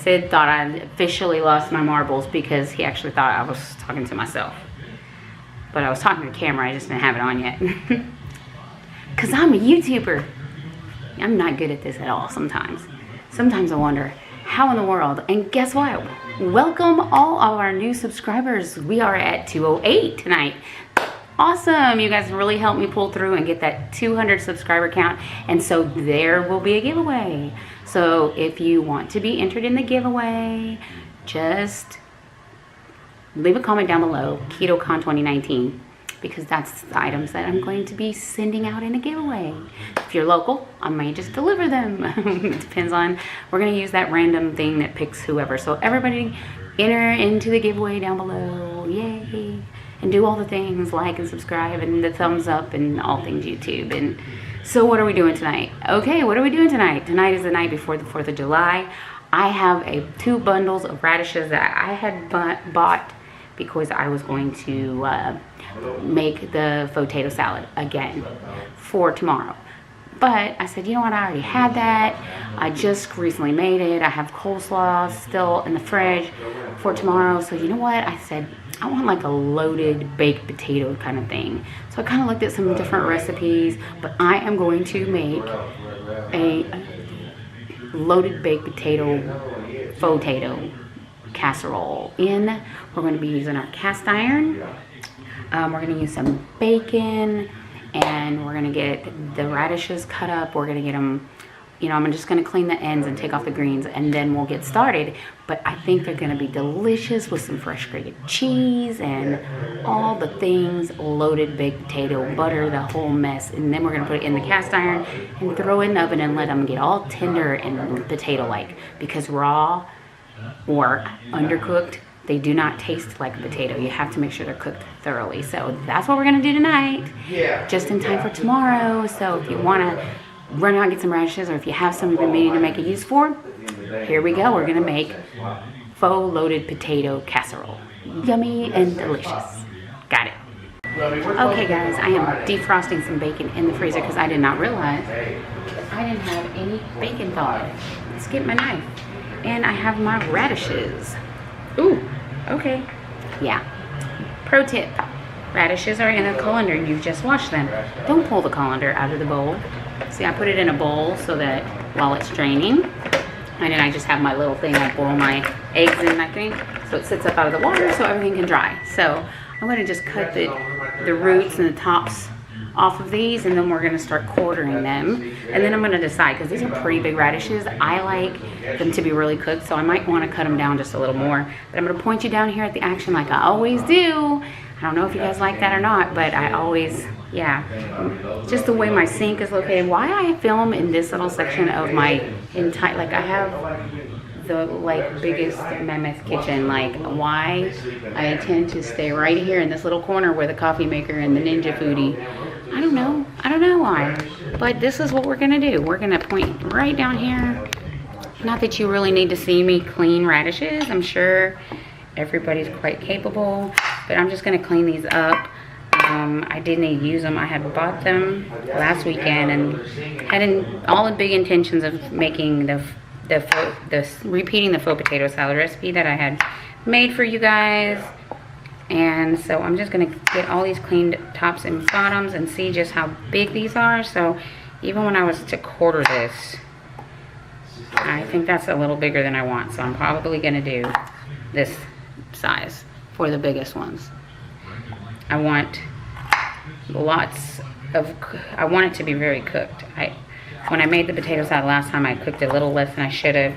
Sid thought I officially lost my marbles because he actually thought I was talking to myself. But I was talking to the camera, I just didn't have it on yet. Because I'm a YouTuber. I'm not good at this at all sometimes. Sometimes I wonder, how in the world? And guess what? Welcome all of our new subscribers. We are at 208 tonight. Awesome. You guys really helped me pull through and get that 200 subscriber count. And so there will be a giveaway. So if you want to be entered in the giveaway, just leave a comment down below, KetoCon 2019, because that's the items that I'm going to be sending out in a giveaway. If you're local, I may just deliver them. It depends on, we're going to use that random thing that picks whoever. So everybody enter into the giveaway down below. Yay. And do all the things, like and subscribe and the thumbs up and all things YouTube. And so what are we doing tonight? Okay, what are we doing tonight? Tonight is the night before the 4th of July. I have 2 bundles of radishes that I had bought because I was going to make the faux potato salad again for tomorrow. But I said, you know what, I already had that. I just recently made it. I have coleslaw still in the fridge for tomorrow. So you know what, I said, I want like a loaded baked potato kind of thing. So I kind of looked at some different recipes, but I am going to make a loaded baked potato, faux potato casserole. We're going to be using our cast iron. We're going to use some bacon, and we're going to get the radishes cut up. We're going to get them, you know, I'm just going to clean the ends and take off the greens, and then we'll get started. But I think they're going to be delicious with some fresh grated cheese and all the things, loaded baked potato, butter, the whole mess. And then we're going to put it in the cast iron and throw it in the oven and let them get all tender and potato-like, because raw or undercooked, they do not taste like a potato. You have to make sure they're cooked thoroughly. So that's what we're going to do tonight, just in time for tomorrow. So if you want to run out and get some radishes, or if you have some you've been meaning to make a use for, here we go. We're going to make faux loaded potato casserole. Yummy and delicious. Got it. Okay guys, I am defrosting some bacon in the freezer because I did not realize I didn't have any bacon thawed. Let's get my knife. And I have my radishes. Ooh, okay. Yeah. Pro tip. Radishes are in a colander and you've just washed them. Don't pull the colander out of the bowl. See, I put it in a bowl so that while it's draining, and then I just have my little thing I boil my eggs in, I think, so it sits up out of the water so everything can dry. So I'm going to just cut the roots and the tops off of these, and then we're going to start quartering them. And then I'm going to decide, because these are pretty big radishes. I like them to be really cooked, so I might want to cut them down just a little more. But I'm going to point you down here at the action like I always do. I don't know if you guys like that or not, but I always, yeah. Just the way my sink is located. Why I film in this little section of my entire, like I have the like biggest mammoth kitchen, like why I tend to stay right here in this little corner where the coffee maker and the Ninja Foodie. I don't know why, but this is what we're gonna do. We're gonna point right down here. Not that you really need to see me clean radishes. I'm sure everybody's quite capable, but I'm just gonna clean these up. I didn't use them. I had bought them last weekend and had all the big intentions of making repeating the faux potato salad recipe that I had made for you guys. And so I'm just gonna get all these cleaned tops and bottoms and see just how big these are. So even when I was to quarter this, I think that's a little bigger than I want. So I'm probably gonna do this size for the biggest ones. I want I want it to be very cooked. When I made the potato salad last time, I cooked a little less than I should have.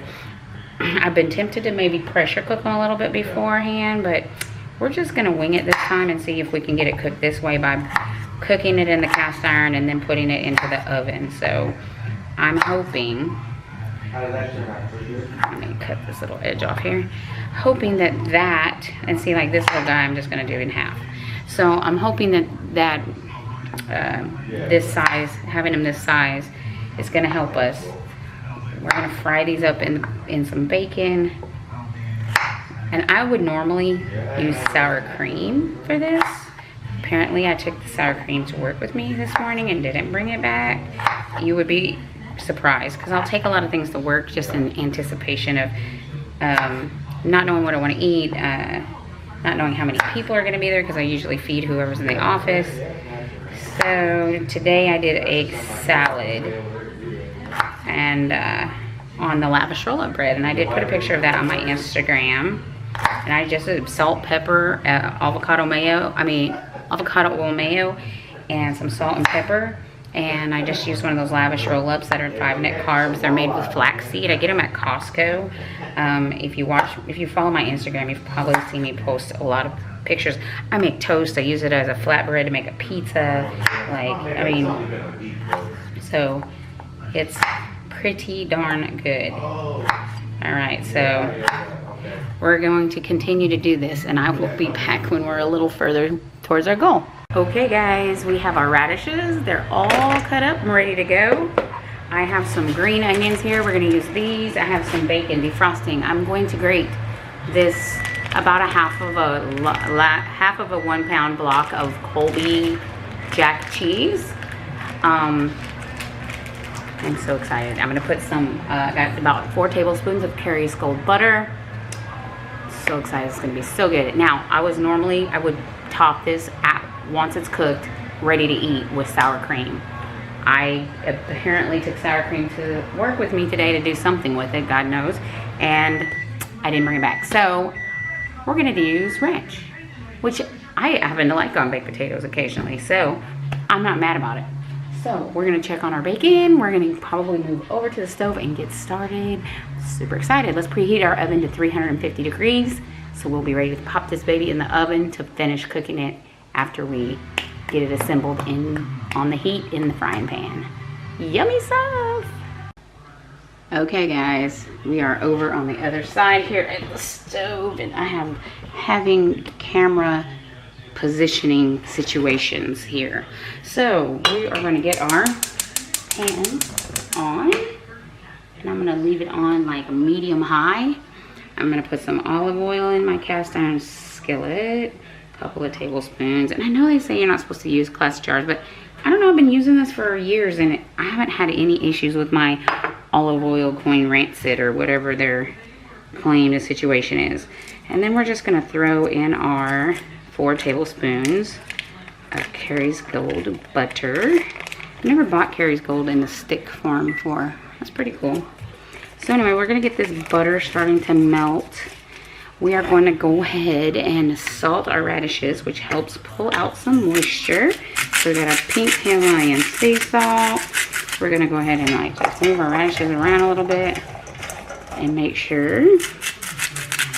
I've been tempted to maybe pressure cook them a little bit beforehand, but we're just gonna wing it this time and see if we can get it cooked this way by cooking it in the cast iron and then putting it into the oven. So I'm hoping, let me cut this little edge off here, hoping that, and see, like this little guy I'm just gonna do in half. So I'm hoping that this size, having them this size, is gonna help us. We're gonna fry these up in some bacon. And I would normally use sour cream for this. Apparently I took the sour cream to work with me this morning and didn't bring it back. You would be surprised, because I'll take a lot of things to work just in anticipation of not knowing what I want to eat, not knowing how many people are going to be there because I usually feed whoever's in the office. So today I did egg salad and on the lavish roll-up bread, and I did put a picture of that on my Instagram. And I just did salt, pepper, avocado oil mayo, and some salt and pepper. And I just used one of those lavish roll-ups that are 5 net carbs. They're made with flaxseed. I get them at Costco. If you follow my Instagram, you've probably seen me post a lot of pictures. I make toast. I use it as a flatbread to make a pizza. So it's pretty darn good. All right, so we're going to continue to do this, and I will be back when we're a little further towards our goal. Okay guys, we have our radishes. They're all cut up and ready to go. I have some green onions here. We're going to use these. I have some bacon defrosting. I'm going to grate this about a half of a 1 pound block of Colby Jack cheese. I'm so excited. I'm going to put some, I got about 4 tablespoons of Carrie's Gold butter. So excited. It's going to be so good. Now, I would top this once it's cooked, ready to eat with sour cream. I apparently took sour cream to work with me today to do something with it, God knows, and I didn't bring it back. So we're going to use ranch, which I happen to like on baked potatoes occasionally, so I'm not mad about it. So we're going to check on our bacon. We're going to probably move over to the stove and get started. Super excited. Let's preheat our oven to 350 degrees. So we'll be ready to pop this baby in the oven to finish cooking it after we get it assembled on the heat in the frying pan. Yummy stuff! Okay guys, we are over on the other side here at the stove, and I am having camera positioning situations here. So we are going to get our pan on, and I'm going to leave it on like medium high. I'm going to put some olive oil in my cast iron skillet, a couple of tablespoons. And I know they say you're not supposed to use glass jars, but I don't know, I've been using this for years and I haven't had any issues with my olive oil going rancid or whatever their claim the situation is. And then we're just going to throw in our 4 tablespoons of Carrie's Gold butter. I've never bought Carrie's Gold in the stick form before. That's pretty cool. So anyway, we're going to get this butter starting to melt. We are going to go ahead and salt our radishes, which helps pull out some moisture. So we got our pink Himalayan sea salt. We're going to go ahead and like just move our radishes around a little bit and make sure.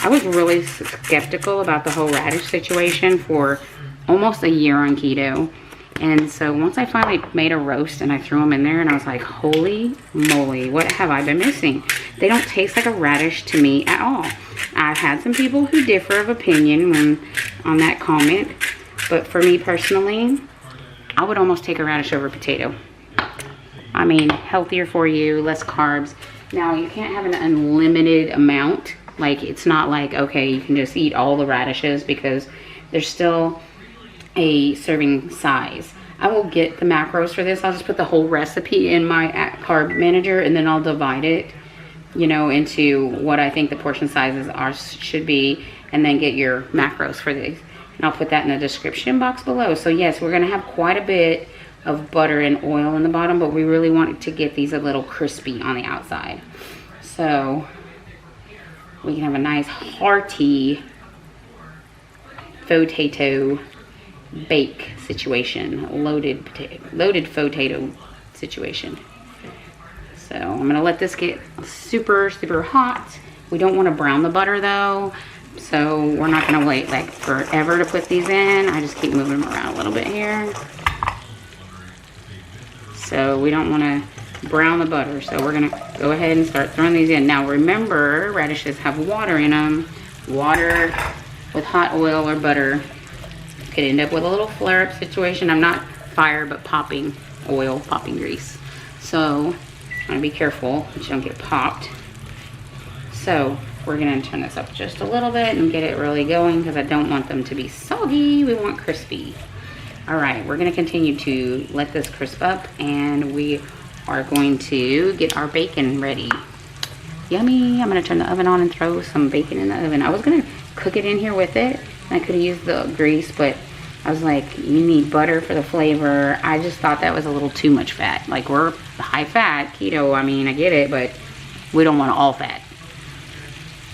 I was really skeptical about the whole radish situation for almost a year on keto. And so once I finally made a roast and I threw them in there, and I was like, holy moly, what have I been missing? They don't taste like a radish to me at all. I've had some people who differ of opinion on that comment, but for me personally, I would almost take a radish over a potato. I mean, healthier for you, less carbs. Now, you can't have an unlimited amount. Like, it's not like, okay, you can just eat all the radishes, because there's still a serving size. I will get the macros for this. I'll just put the whole recipe in my carb manager, and then I'll divide it, you know, into what I think the portion sizes should be, and then get your macros for these. And I'll put that in the description box below. So yes, we're gonna have quite a bit of butter and oil in the bottom, but we really want to get these a little crispy on the outside. So we can have a nice hearty faux tato bake situation, loaded faux tato situation. So I'm gonna let this get super hot. We don't want to brown the butter though, so we're not gonna wait like forever to put these in. I just keep moving them around a little bit here. So we don't want to brown the butter, so we're gonna go ahead and start throwing these in. Now remember, radishes have water in them. Water with hot oil or butter could end up with a little flare-up situation. I'm not fire, but popping oil, popping grease. So I'm gonna be careful that you don't get popped. So we're gonna turn this up just a little bit and get it really going, because I don't want them to be soggy. We want crispy. All right, we're gonna continue to let this crisp up, and we are going to get our bacon ready. yummy. I'm gonna turn the oven on and throw some bacon in the oven. I was gonna cook it in here with it, and I could have used the grease, but I was like, you need butter for the flavor. I just thought that was a little too much fat. Like, we're high fat, keto, I mean, I get it, but we don't want all fat.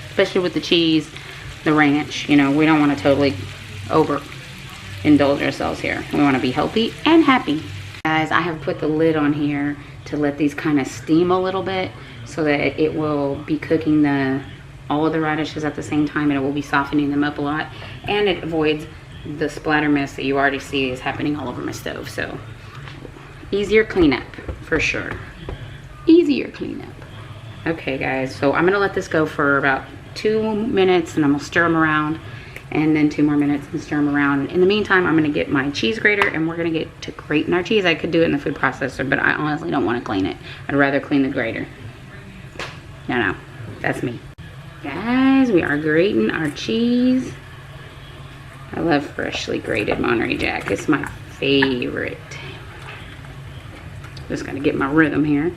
Especially with the cheese, the ranch, you know, we don't want to totally overindulge ourselves here. We want to be healthy and happy. Guys, I have put the lid on here to let these kind of steam a little bit so that it will be cooking all of the radishes at the same time, and it will be softening them up a lot, and it avoids the splatter mess that you already see is happening all over my stove. So easier cleanup for sure. Easier cleanup. Okay guys, so I'm gonna let this go for about 2 minutes, and I'm gonna stir them around, and then 2 more minutes and stir them around. In the meantime, I'm gonna get my cheese grater, and we're gonna get to grating our cheese. I could do it in the food processor, but I honestly don't want to clean it. I'd rather clean the grater. No, that's me. Guys, we are grating our cheese. I love freshly grated Monterey Jack. It's my favorite. Just gotta get my rhythm here.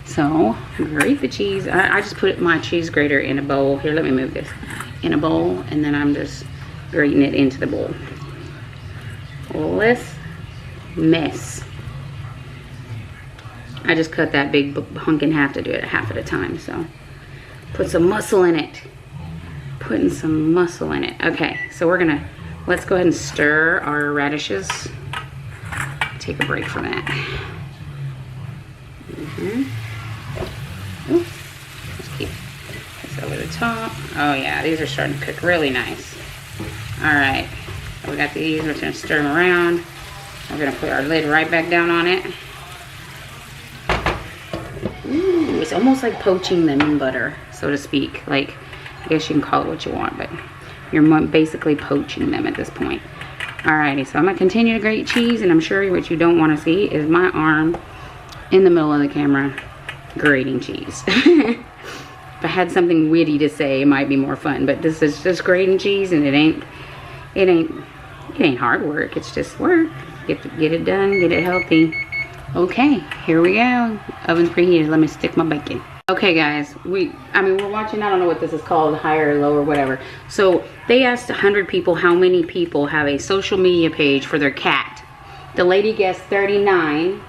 So, grate the cheese. I just put my cheese grater in a bowl. Here, let me move this. In a bowl, and then I'm just grating it into the bowl. Less mess. I just cut that big hunk in half to do it half at a time, so. Put some muscle in it. Putting some muscle in it. Okay, so let's go ahead and stir our radishes. Take a break from that. Let's keep this over the top. Oh yeah, these are starting to cook really nice. Alright, so we got these. We're going to stir them around. We're going to put our lid right back down on it. Ooh, it's almost like poaching them in butter, so to speak. Like, I guess you can call it what you want, but you're basically poaching them at this point. Alrighty, so I'm going to continue to grate cheese, and I'm sure what you don't want to see is my arm in the middle of the camera grating cheese. If I had something witty to say, it might be more fun, but this is just grating cheese, and it ain't hard work. It's just work. Get it done, get it healthy. Okay, here we go. Oven's preheated. Let me stick my bacon. Okay guys, we're watching, I don't know what this is called, higher or lower, whatever. So they asked 100 people how many people have a social media page for their cat. The lady guessed 39.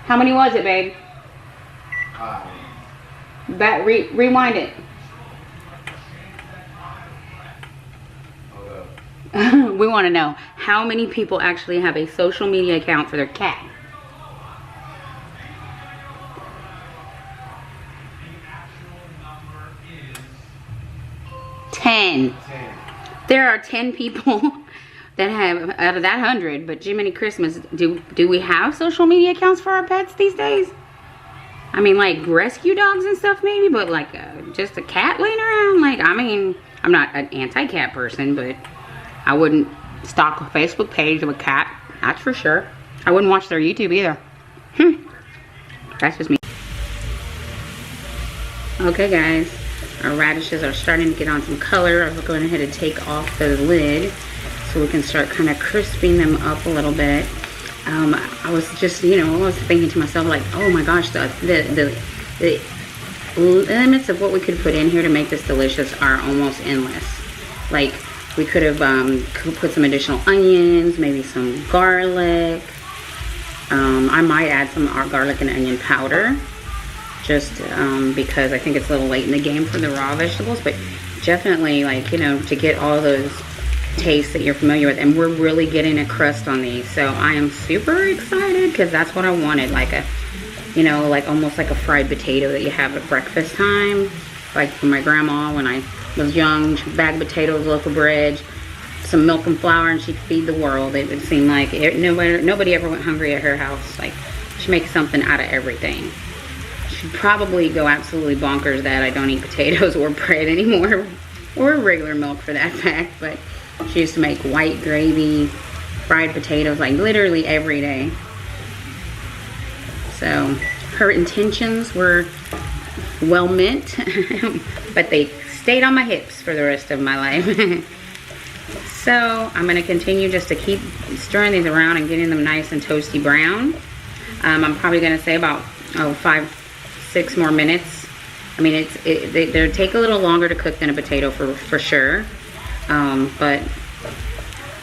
How many was it, babe? Rewind it. We want to know how many people actually have a social media account for their cat. Ten. There are 10 people that have, out of that 100, but Jiminy Christmas, do we have social media accounts for our pets these days? I mean, like rescue dogs and stuff maybe, but like just a cat laying around? Like, I mean, I'm not an anti-cat person, but I wouldn't stalk a Facebook page of a cat, that's for sure. I wouldn't watch their YouTube either. That's just me. Okay guys, our radishes are starting to get on some color. I'm going ahead and take off the lid so we can start kind of crisping them up a little bit. I was just, I was thinking to myself, like, oh my gosh, the limits of what we could put in here to make this delicious are almost endless. Like, we could have put some additional onions, maybe some garlic. I might add some garlic and onion powder, just because I think it's a little late in the game for the raw vegetables, but definitely, like, to get all those tastes that you're familiar with. And we're really getting a crust on these, so I am super excited because that's what I wanted, like a, like almost like a fried potato that you have at breakfast time, like from my grandma when I was young. She'd bag potatoes, loaf of bread, some milk and flour, and she'd feed the world. It would seem like nobody ever went hungry at her house. Like, she makes something out of everything. She'd probably go absolutely bonkers that I don't eat potatoes or bread anymore, or regular milk for that fact, but she used to make white gravy, fried potatoes, like literally every day. So her intentions were well meant, but they stayed on my hips for the rest of my life. So I'm going to continue just to keep stirring these around and getting them nice and toasty brown. I'm probably going to say about 5-6 more minutes I mean, they take a little longer to cook than a potato for sure. But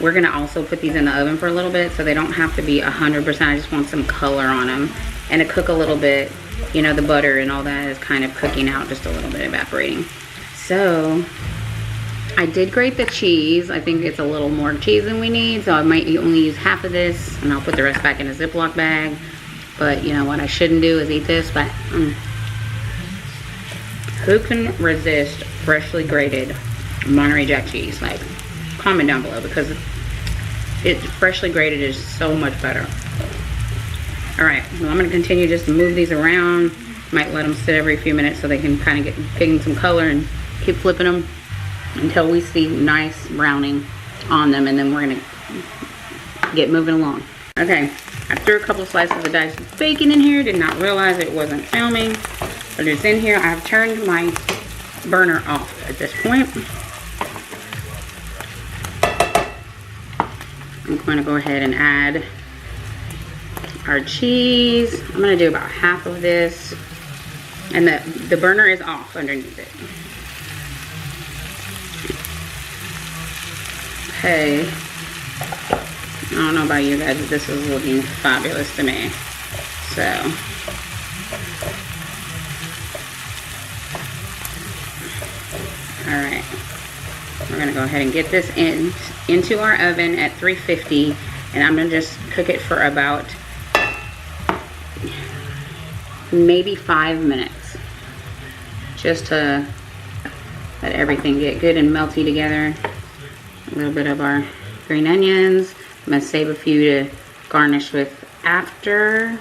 we're gonna also put these in the oven for a little bit, so they don't have to be 100%. I just want some color on them and to cook a little bit. You know, the butter and all that is kind of cooking out just a little bit, evaporating. So I did grate the cheese. I think it's a little more cheese than we need, so I might only use half of this, and I'll put the rest back in a Ziploc bag. But you know what I shouldn't do is eat this, but who can resist freshly grated Monterey Jack cheese? Like, comment down below, because it's freshly grated is so much better. All right, well, I'm gonna continue just to move these around. Might let them sit every few minutes so they can kind of getting some color, and keep flipping them until we see nice browning on them, and then we're gonna get moving along. Okay, I threw a couple slices of diced bacon in here. Did not realize it wasn't filming, but it's in here. I have turned my burner off at this point. I'm going to go ahead and add our cheese. I'm going to do about half of this, and the burner is off underneath it. Okay, I don't know about you guys, but this is looking fabulous to me. So, all right, we're gonna go ahead and get this into our oven at 350, and I'm gonna just cook it for about maybe 5 minutes, just to let everything get good and melty together. A little bit of our green onions. I'm gonna save a few to garnish with after.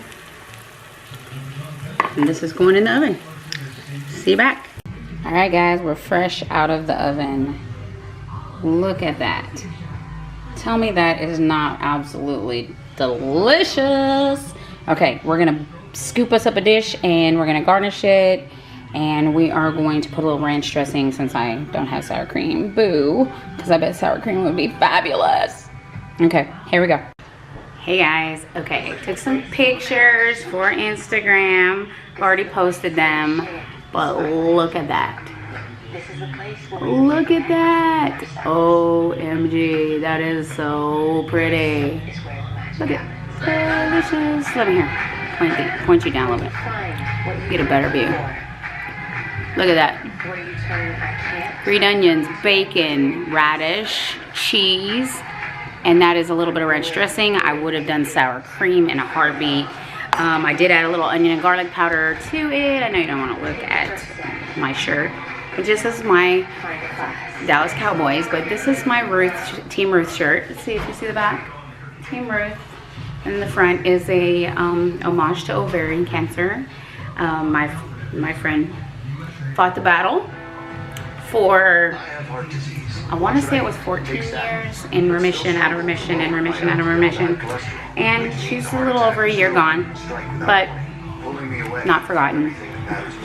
And this is going in the oven. See you back. All right, guys, we're fresh out of the oven. Look at that. Tell me that is not absolutely delicious. Okay, we're gonna scoop us up a dish and we're gonna garnish it. And we are going to put a little ranch dressing since I don't have sour cream. Boo, because I bet sour cream would be fabulous. Okay, here we go. Hey guys, okay, took some pictures for Instagram. Already posted them, but look at that. Look at that. OMG, that is so pretty. Look at delicious. Let me hear. Point you down a little bit. Get a better view. Look at that. Green onions, bacon, radish, cheese, and that is a little bit of ranch dressing. I would have done sour cream in a heartbeat. I did add a little onion and garlic powder to it. I know you don't want to look at my shirt. It just says my Dallas Cowboys, but this is my Team Ruth shirt. Let's see if you see the back. Team Ruth. And the front is a homage to ovarian cancer. My friend fought the battle for, I want to say it was 14 years, in remission, out of remission, in remission, out of remission. And she's a little over a year gone, but not forgotten.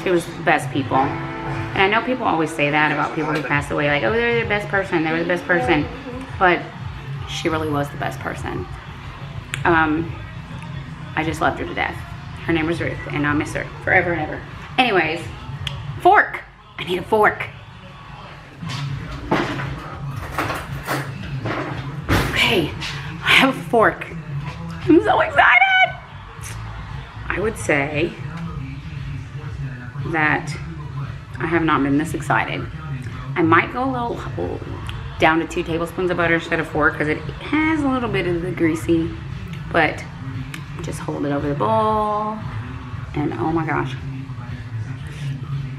She was the best people. And I know people always say that about people who pass away, like, oh, they're the best person, they were the best person. But she really was the best person. I just loved her to death. Her name was Ruth, and I'll miss her forever and ever. Anyways, fork. I need a fork. Okay, I have a fork. I'm so excited. I would say that I have not been this excited. I might go a little down to 2 tablespoons of butter instead of 4 because it has a little bit of the greasy, but just hold it over the bowl, and oh my gosh,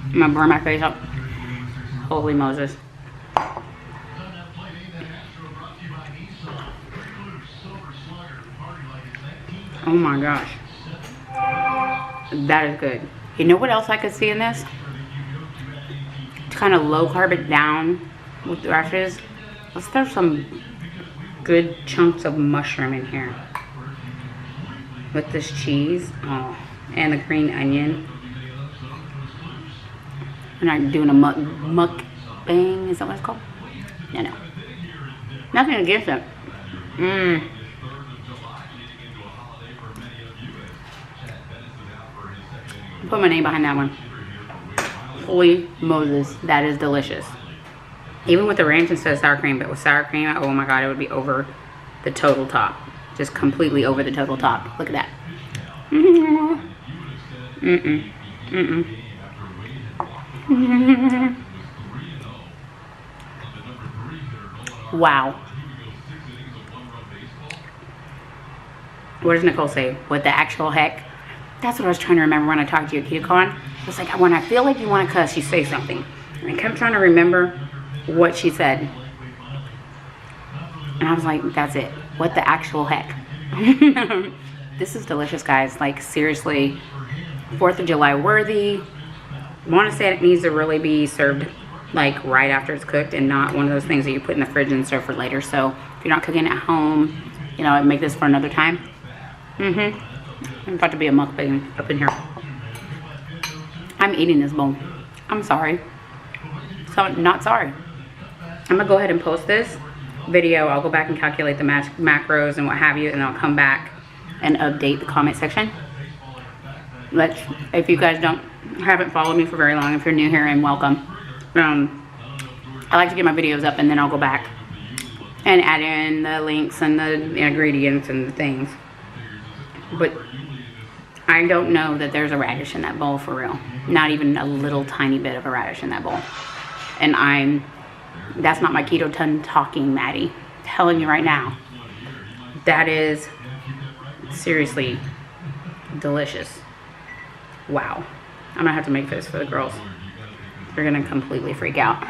I'm gonna burn my face up. Holy Moses. Oh my gosh. That is good. You know what else I could see in this? To kind of low carb it down with the radishes, let's throw some good chunks of mushroom in here. With this cheese, oh, and the green onion. And I'm doing a mukbang, is that what it's called? No. Nothing against it. Put my name behind that one. Holy Moses, that is delicious. Even with the ranch instead of sour cream, but with sour cream, oh my god, it would be over the total top. Just completely over the total top. Look at that. Wow. What does Nicole say? What the actual heck? That's what I was trying to remember when I talked to you at KetoCon. It's like when I feel like you want to cuss, you say something. And I kept trying to remember what she said. And I was like, that's it. What the actual heck? This is delicious, guys. Like, seriously, 4th of July worthy. I want to say it needs to really be served like right after it's cooked and not one of those things that you put in the fridge and serve for later. So if you're not cooking at home, you know, make this for another time. I'm about to be a mukbang up in here. I'm eating this bowl. I'm sorry. So not sorry. I'm gonna go ahead and post this video. I'll go back and calculate the macros and what have you, and I'll come back and update the comment section. If you guys haven't followed me for very long, if you're new here, and welcome. I like to get my videos up and then I'll go back and add in the links and the ingredients and the things. But I don't know that there's a radish in that bowl for real. Not even a little tiny bit of a radish in that bowl. And that's not my keto tongue talking, Maddie. I'm telling you right now. That is seriously delicious. Wow. I'm gonna have to make this for the girls. They're gonna completely freak out.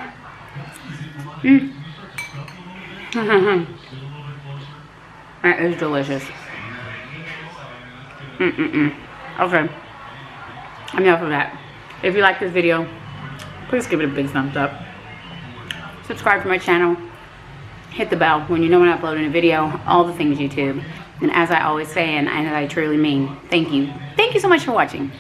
That is delicious. Okay. Enough of that. If you like this video, please give it a big thumbs up. Subscribe to my channel. Hit the bell when you know when I upload a video. All the things YouTube. And as I always say, and as I truly mean, thank you. Thank you so much for watching.